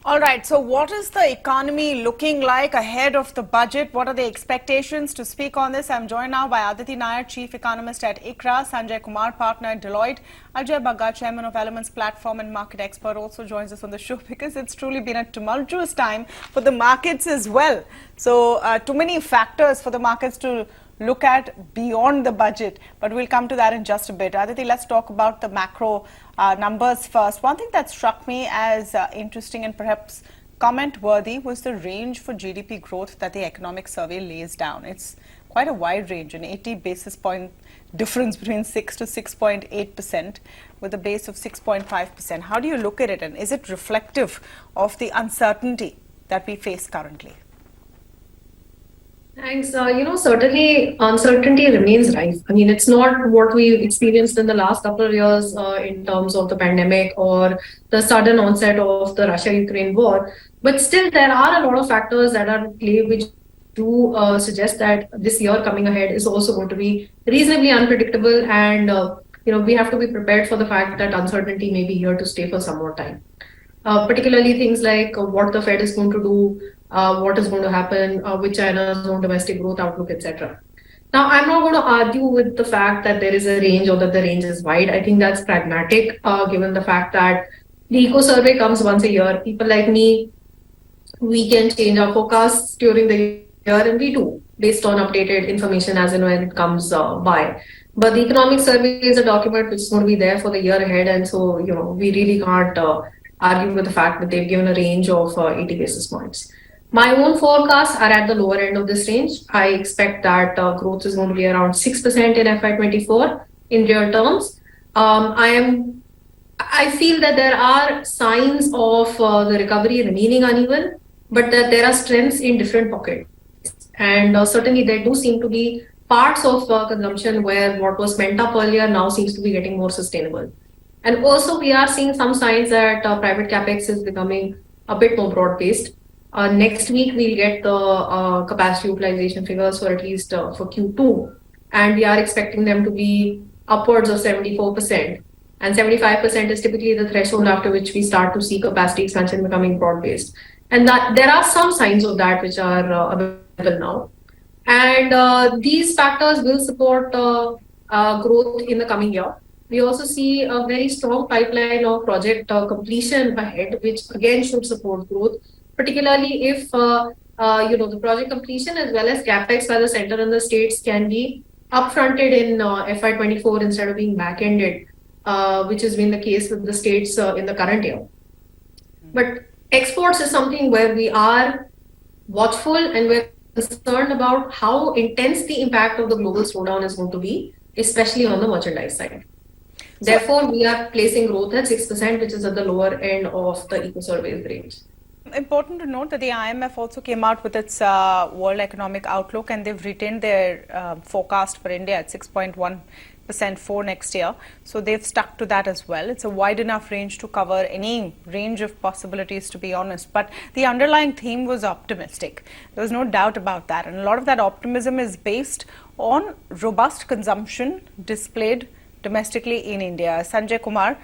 All right, so what is the economy looking like ahead of the budget? What are the expectations? To speak on this, I'm joined now by Aditi Nayar, Chief Economist at ICRA, Sanjay Kumar, Partner at Deloitte, Ajay Bagga, Chairman of Elements Platform and Market Expert, also joins us on the show because it's truly been a tumultuous time for the markets as well. So, too many factors for the markets to look at beyond the budget, but we'll come to that in just a bit. Aditi, let's talk about the macro numbers first. One thing that struck me as interesting and perhaps comment worthy was the range for GDP growth that the economic survey lays down. It's quite a wide range, an 80 basis point difference between 6 to 6.8% with a base of 6.5%. How do you look at it, and is it reflective of the uncertainty that we face currently? Thanks. Certainly uncertainty remains rife. I mean, it's not what we experienced in the last couple of years in terms of the pandemic or the sudden onset of the Russia-Ukraine war. But still, there are a lot of factors that are at play which do suggest that this year coming ahead is also going to be reasonably unpredictable. And, we have to be prepared for the fact that uncertainty may be here to stay for some more time. Particularly things like what the Fed is going to do, what is going to happen with China's own domestic growth outlook, etc. Now, I'm not going to argue with the fact that there is a range or that the range is wide. I think that's pragmatic, given the fact that the eco survey comes once a year. People like me, we can change our forecasts during the year, and we do, based on updated information as and when it comes by. But the economic survey is a document which is going to be there for the year ahead, and so we really can't argue with the fact that they've given a range of 80 basis points. My own forecasts are at the lower end of this range. I expect that growth is going to be around 6% in FY24 in real terms. I feel that there are signs of the recovery remaining uneven, but that there are strengths in different pockets. And certainly there do seem to be parts of consumption where what was pent up earlier now seems to be getting more sustainable. And also we are seeing some signs that private capex is becoming a bit more broad-based. Next week, we'll get the capacity utilization figures for at least for Q2. And we are expecting them to be upwards of 74%. And 75% is typically the threshold after which we start to see capacity expansion becoming broad-based. And that there are some signs of that which are available now. And these factors will support growth in the coming year. We also see a very strong pipeline of project completion ahead, which again should support growth, particularly if the project completion as well as capex by the center and the states can be upfronted in FY24 instead of being back-ended, which has been the case with the states in the current year. But exports is something where we are watchful and we're concerned about how intense the impact of the global slowdown is going to be, especially on the merchandise side. Therefore, we are placing growth at 6%, which is at the lower end of the eco-survey's range. Important to note that the IMF also came out with its World Economic Outlook, and they've retained their forecast for India at 6.1% for next year. So they've stuck to that as well. It's a wide enough range to cover any range of possibilities, to be honest. But the underlying theme was optimistic. There was no doubt about that. And a lot of that optimism is based on robust consumption displayed domestically in India. Sanjay Kumar,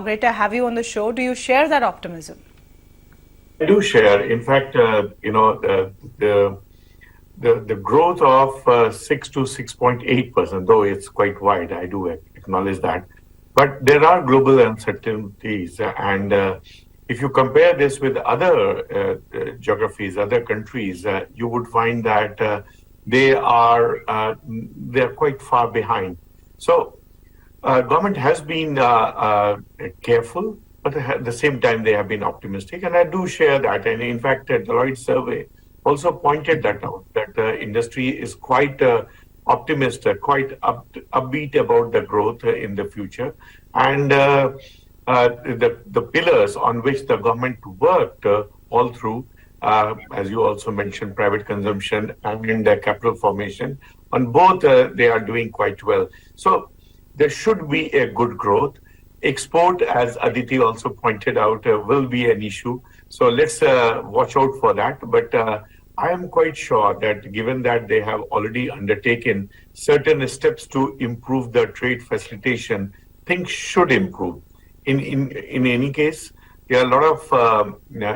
great to have you on the show. Do you share that optimism? I do share. In fact, the growth of 6 to 6.8%, though it's quite wide, I do acknowledge that. But there are global uncertainties, and if you compare this with other geographies, other countries, you would find that they're quite far behind. So, government has been careful, but at the same time, they have been optimistic, and I do share that. And in fact, the Deloitte survey also pointed that out, that the industry is quite optimistic, quite upbeat about the growth in the future. And the pillars on which the government worked all through, as you also mentioned, private consumption and capital formation, on both they are doing quite well. So there should be a good growth. Export, as Aditi also pointed out, will be an issue. So let's watch out for that. But I am quite sure that given that they have already undertaken certain steps to improve the trade facilitation, things should improve. In any case, there are a lot of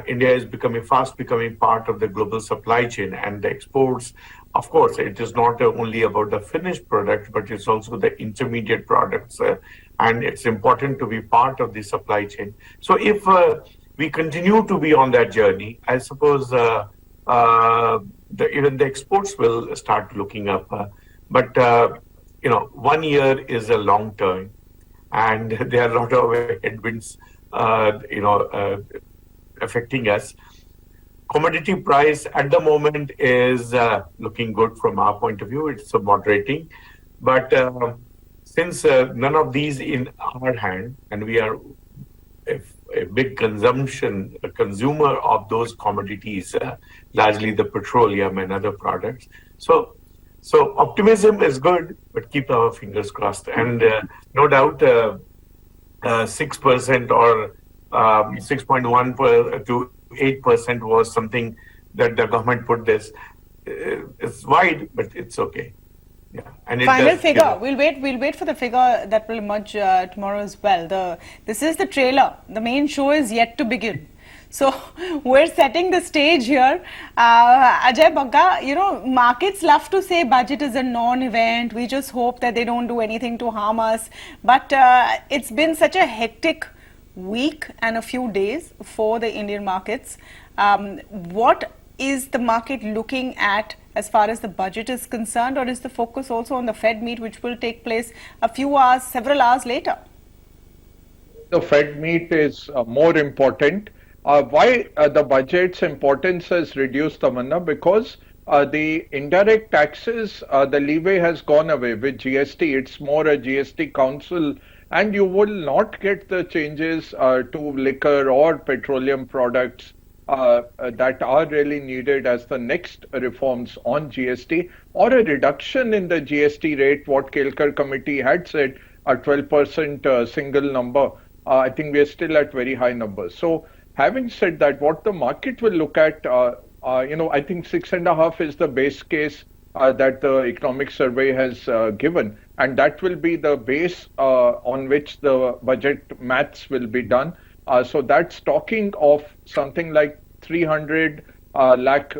India is fast becoming part of the global supply chain, and the exports. Of course, it is not only about the finished product, but it's also the intermediate products, and it's important to be part of the supply chain. So, if we continue to be on that journey, I suppose even the exports will start looking up. But 1 year is a long term, and there are a lot of headwinds, affecting us. Commodity price at the moment is looking good from our point of view. It's moderating, but since none of these in our hand, and we are a, a big consumer of those commodities, largely the petroleum and other products. So optimism is good, but keep our fingers crossed. And no doubt, 6% or 6.1 to 8% was something that the government put this. It's wide, but it's okay. Yeah, and it Final does, figure. We'll wait for the figure that will emerge tomorrow as well. This is the trailer. The main show is yet to begin. So we're setting the stage here. Ajay Bagga, markets love to say budget is a non-event. We just hope that they don't do anything to harm us. But it's been such a hectic week and a few days for the Indian markets. What is the market looking at as far as the budget is concerned, or is the focus also on the Fed meet, which will take place several hours later? The Fed meet is more important. Why the budget's importance has reduced, Tamanna? Because the indirect taxes, the leeway has gone away with GST. It's more a GST council, and you will not get the changes to liquor or petroleum products that are really needed as the next reforms on GST, or a reduction in the GST rate. What Kelkar committee had said, a 12% single number. I think we are still at very high numbers. So having said that, what the market will look at, I think 6.5 is the base case that the economic survey has given, and that will be the base on which the budget maths will be done. So that's talking of something like 300 lakh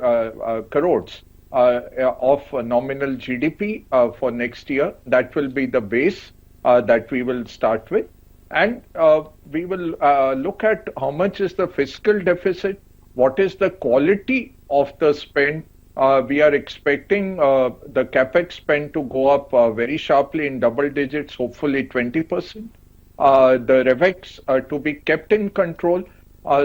crores of nominal GDP for next year. That will be the base that we will start with. And we will look at how much is the fiscal deficit, what is the quality of the spend. We are expecting the capex spend to go up very sharply in double digits, hopefully 20%. The REVEX to be kept in control.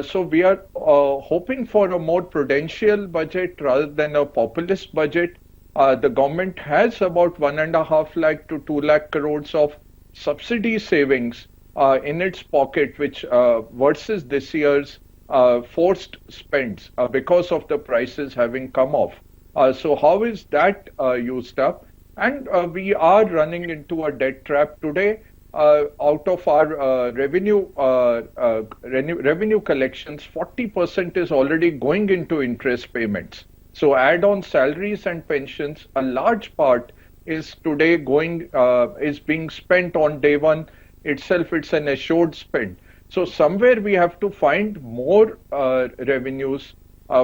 So we are hoping for a more prudential budget rather than a populist budget. The government has about 1.5 lakh to 2 lakh crores of subsidy savings in its pocket, which versus this year's forced spends because of the prices having come off. So how is that used up? And we are running into a debt trap today. Out of our revenue collections, 40% is already going into interest payments. So add on salaries and pensions, a large part is today is being spent on day one itself. It's an assured spend. So somewhere we have to find more revenues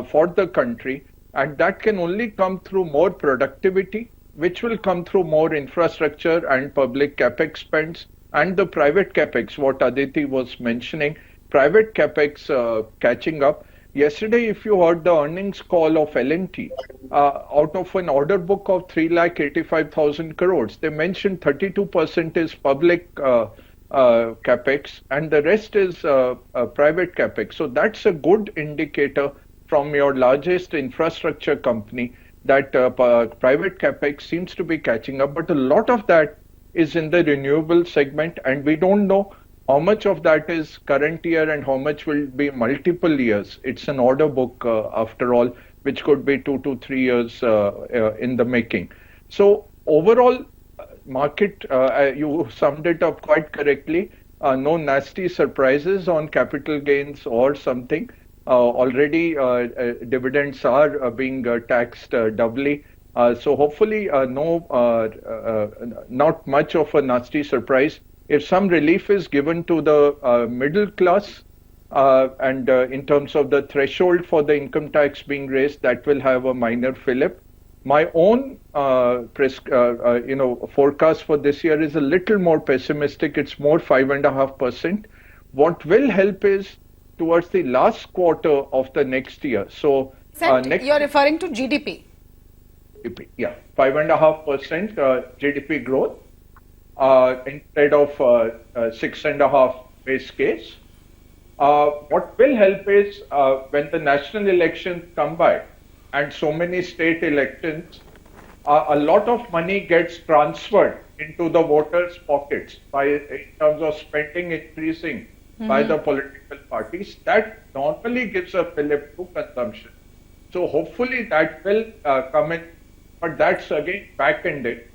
for the country, and that can only come through more productivity, which will come through more infrastructure and public capex spends, and the private capex, what Aditi was mentioning, private capex catching up. Yesterday, if you heard the earnings call of L&T, out of an order book of 3,85,000 crores, they mentioned 32% is public capex and the rest is private capex. So that's a good indicator from your largest infrastructure company that private capex seems to be catching up, but a lot of that is in the renewable segment, and we don't know how much of that is current year and how much will be multiple years. It's an order book after all, which could be 2 to 3 years in the making. So overall market, you summed it up quite correctly. No nasty surprises on capital gains or something. Already dividends are being taxed doubly. So hopefully not much of a nasty surprise. If some relief is given to the middle class, and in terms of the threshold for the income tax being raised, that will have a minor fillip. My own forecast for this year is a little more pessimistic. It's more 5.5%. What will help is towards the last quarter of the next year. So You're referring to GDP. GDP, yeah, 5.5% GDP growth instead of 6.5 base case. What will help is when the national elections come by and so many state elections, a lot of money gets transferred into the voters' pockets in terms of spending increasing by the political parties. That normally gives a fillip to consumption. So hopefully that will come in, but that's again back-ended.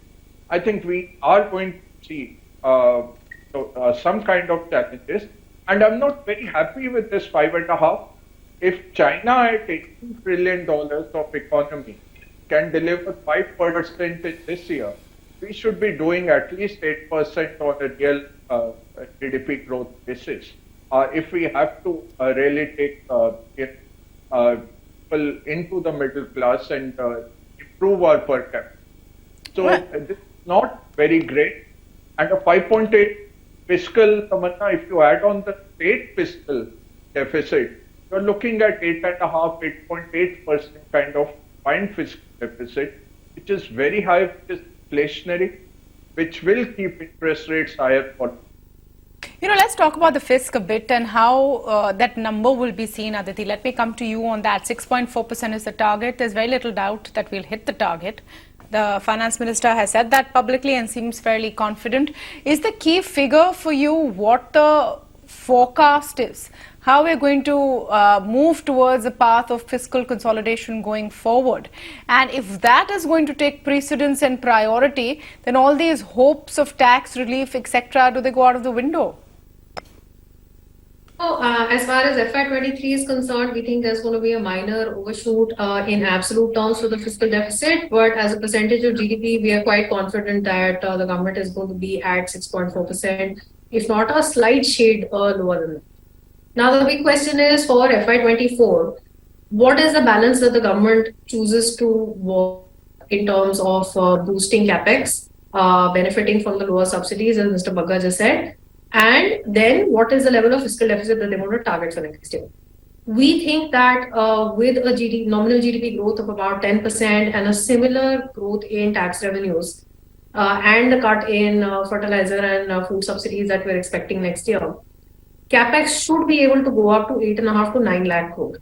I think we are going to see some kind of challenges. And I'm not very happy with this 5.5. If China at $18 trillion of economy can deliver 5% in this year, we should be doing at least 8% on a real GDP growth basis. If we have to really take people into the middle class and improve our per capita. So this is not very great. And a 5.8 fiscal, Tamanna, if you add on the state fiscal deficit, you're looking at 8.5, 8.8% kind of combined fiscal deficit, which is very high, which is inflationary, which will keep interest rates higher for. Let's talk about the fisc a bit and how that number will be seen, Aditi. Let me come to you on that. 6.4% is the target. There's very little doubt that we'll hit the target. The finance minister has said that publicly and seems fairly confident. Is the key figure for you what the forecast is? How we're going to move towards a path of fiscal consolidation going forward? And if that is going to take precedence and priority, then all these hopes of tax relief, etc., do they go out of the window? As far as FY23 is concerned, we think there's going to be a minor overshoot in absolute terms for the fiscal deficit. But as a percentage of GDP, we are quite confident that the government is going to be at 6.4%, if not a slight shade lower than that. Now, the big question is for FY24, what is the balance that the government chooses to work in terms of boosting capex, benefiting from the lower subsidies, as Mr. Bagga just said? And then what is the level of fiscal deficit that they want to target for next year? We think that with a nominal GDP growth of about 10% and a similar growth in tax revenues and the cut in fertilizer and food subsidies that we're expecting next year, capex should be able to go up to 8.5 to 9 lakh crore.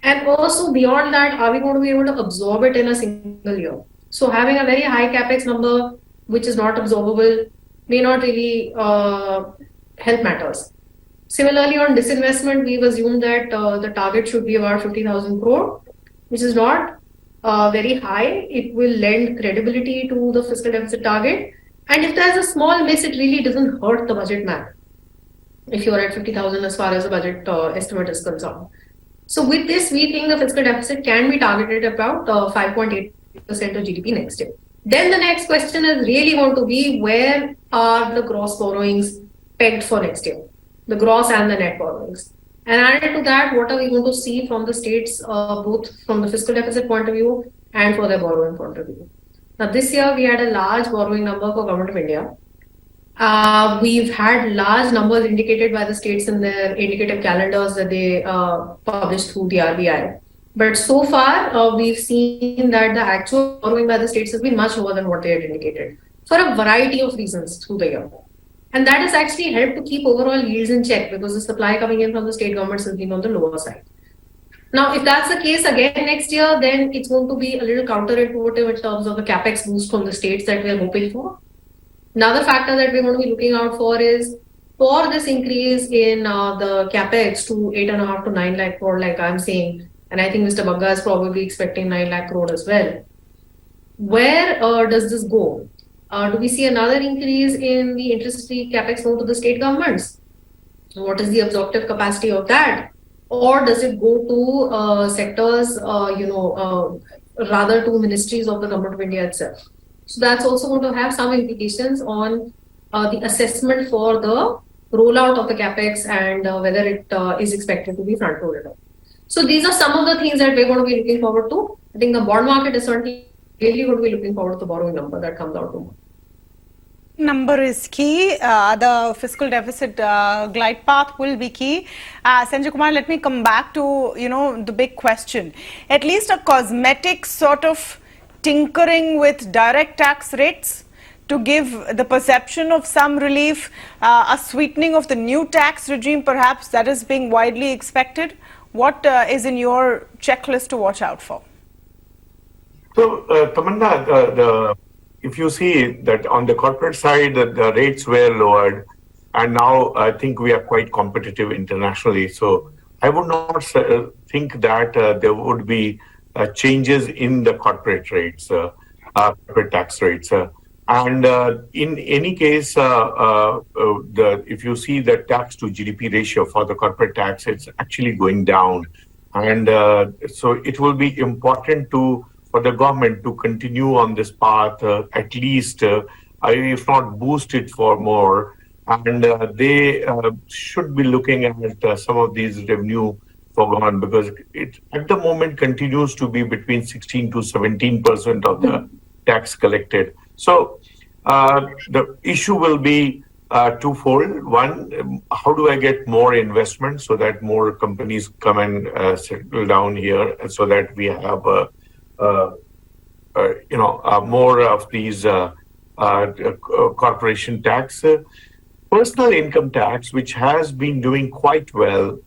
And also beyond that, are we going to be able to absorb it in a single year? So having a very high capex number, which is not absorbable, may not really help matters. Similarly, on disinvestment, we've assumed that the target should be about 50,000 crore, which is not very high. It will lend credibility to the fiscal deficit target. And if there's a small miss, it really doesn't hurt the budget math if you're at 50,000 as far as the budget estimate is concerned. So with this, we think the fiscal deficit can be targeted about 5.8% of GDP next year. Then the next question is really going to be, where are the gross borrowings pegged for next year? The gross and the net borrowings. And added to that, what are we going to see from the states, both from the fiscal deficit point of view and for their borrowing point of view? Now, this year we had a large borrowing number for Government of India. We've had large numbers indicated by the states in their indicative calendars that they published through the RBI. But so far, we've seen that the actual borrowing by the states has been much lower than what they had indicated for a variety of reasons through the year. And that has actually helped to keep overall yields in check because the supply coming in from the state governments has been on the lower side. Now, if that's the case again next year, then it's going to be a little counterintuitive in terms of the capex boost from the states that we are hoping for. Another factor that we're going to be looking out for is, for this increase in the capex to 8.5 to 9 lakh crore, like I'm saying, and I think Mr. Bagga is probably expecting 9 lakh crore as well. Where does this go? Do we see another increase in the interest-free capex loan to the state governments? What is the absorptive capacity of that? Or does it go to sectors, rather to ministries of the Government of India itself? So that's also going to have some implications on the assessment for the rollout of the capex and whether it is expected to be front-loaded. So these are some of the things that we're going to be looking forward to. I think the bond market is certainly really going to be looking forward to the borrowing number that comes out tomorrow. Number is key. The fiscal deficit glide path will be key. Sanjay Kumar, let me come back to the big question. At least a cosmetic sort of tinkering with direct tax rates to give the perception of some relief, a sweetening of the new tax regime, perhaps that is being widely expected. What is in your checklist to watch out for? So, Tamanna, if you see that on the corporate side, the rates were lowered, and now I think we are quite competitive internationally. So, I would not think that there would be changes in the corporate rates, corporate tax rates. And in any case, if you see the tax to GDP ratio for the corporate tax, it's actually going down. And so it will be important for the government to continue on this path, at least, if not boost it for more. And they should be looking at some of these revenue forgone, because it at the moment continues to be between 16 to 17% of the tax collected. So the issue will be twofold. One, how do I get more investment so that more companies come and settle down here, so that we have more of these corporation tax. Personal income tax, which has been doing quite well,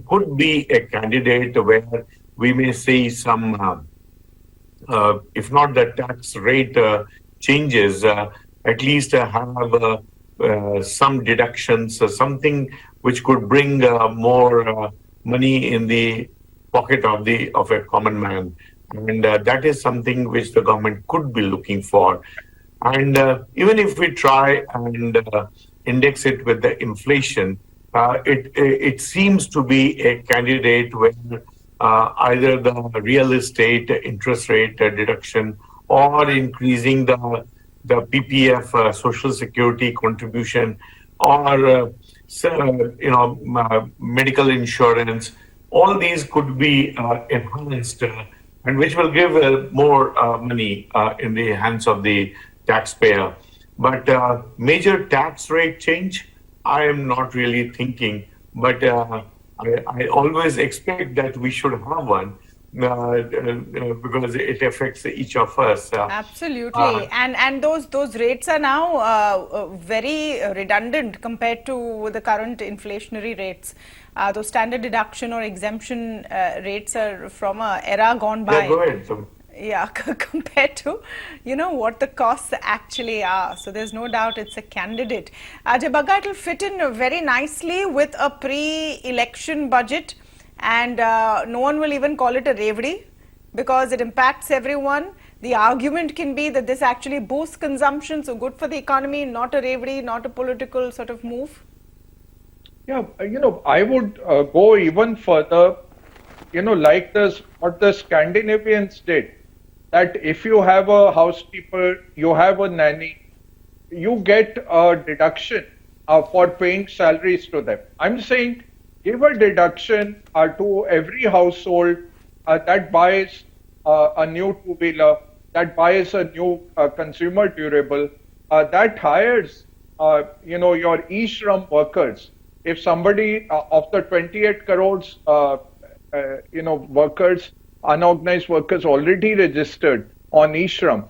could be a candidate where we may see some, if not the tax rate changes, at least have some deductions, something which could bring more money in the pocket of a common man. And that is something which the government could be looking for. And even if we try and index it with the inflation, it seems to be a candidate where either the real estate interest rate deduction or increasing the PPF Social Security contribution, or medical insurance, all these could be enhanced, and which will give more money in the hands of the taxpayer. But major tax rate change, I am not really thinking, but I always expect that we should have one, because it affects each of us. Absolutely, and those rates are now very redundant compared to the current inflationary rates. Those standard deduction or exemption rates are from an era gone by. Yeah, go ahead. Yeah, compared to what the costs actually are. So there's no doubt it's a candidate. Ajay Bagga, it will fit in very nicely with a pre-election budget, and no one will even call it a revdi because it impacts everyone. The argument can be that this actually boosts consumption, so good for the economy, not a revdi, not a political sort of move. Yeah, I would go even further, like what the Scandinavians did, that if you have a housekeeper, you have a nanny, you get a deduction for paying salaries to them. I'm saying give a deduction to every household that buys a new two-wheeler, that buys a new consumer durable, that hires, your e-shram workers. If somebody of the 28 crores, workers, unorganized workers already registered on e-shram,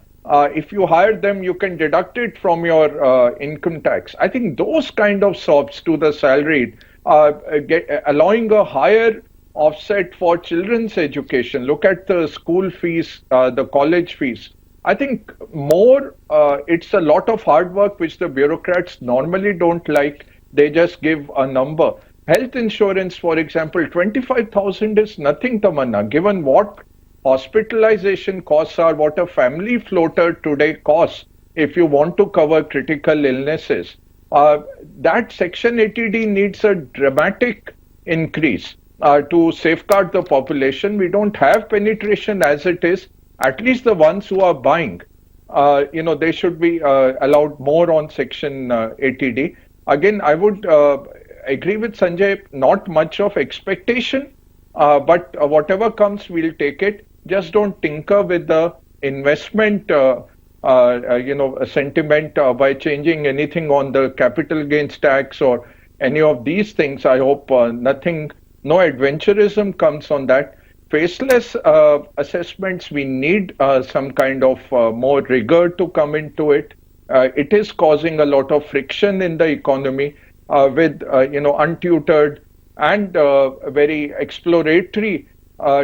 if you hire them, you can deduct it from your income tax. I think those kind of sobs to the salaried, allowing a higher offset for children's education. Look at the school fees, the college fees. I think more, it's a lot of hard work which the bureaucrats normally don't like. They just give a number. Health insurance, for example, 25,000 is nothing, Tamanna, given what hospitalization costs are, what a family floater today costs if you want to cover critical illnesses. That Section 80D needs a dramatic increase to safeguard the population. We don't have penetration as it is. At least the ones who are buying, they should be allowed more on Section 80D. Again, I would agree with Sanjay, not much of expectation, but whatever comes, we'll take it. Just don't tinker with the investment, sentiment by changing anything on the capital gains tax or any of these things. I hope no adventurism comes on that. Faceless assessments, we need some kind of more rigor to come into it. It is causing a lot of friction in the economy with untutored and very exploratory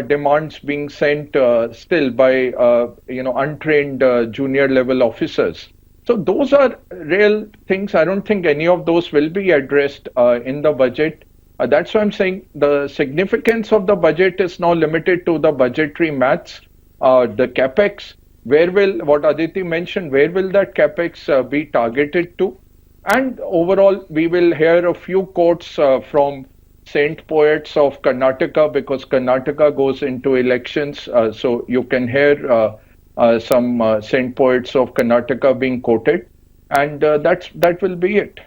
demands being sent still by untrained junior level officers. So those are real things. I don't think any of those will be addressed in the budget. That's why I'm saying the significance of the budget is now limited to the budgetary maths, the capex. What Aditi mentioned, where will that capex be targeted to? And overall, we will hear a few quotes from saint poets of Karnataka because Karnataka goes into elections. So you can hear some saint poets of Karnataka being quoted. And that will be it.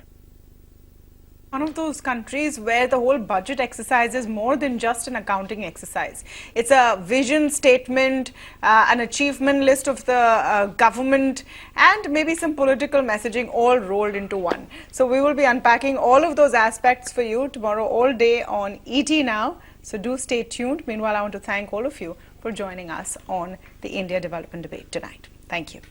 One of those countries where the whole budget exercise is more than just an accounting exercise. It's a vision statement, an achievement list of the government, and maybe some political messaging all rolled into one. So we will be unpacking all of those aspects for you tomorrow all day on ET Now. So do stay tuned. Meanwhile, I want to thank all of you for joining us on the India Development Debate tonight. Thank you.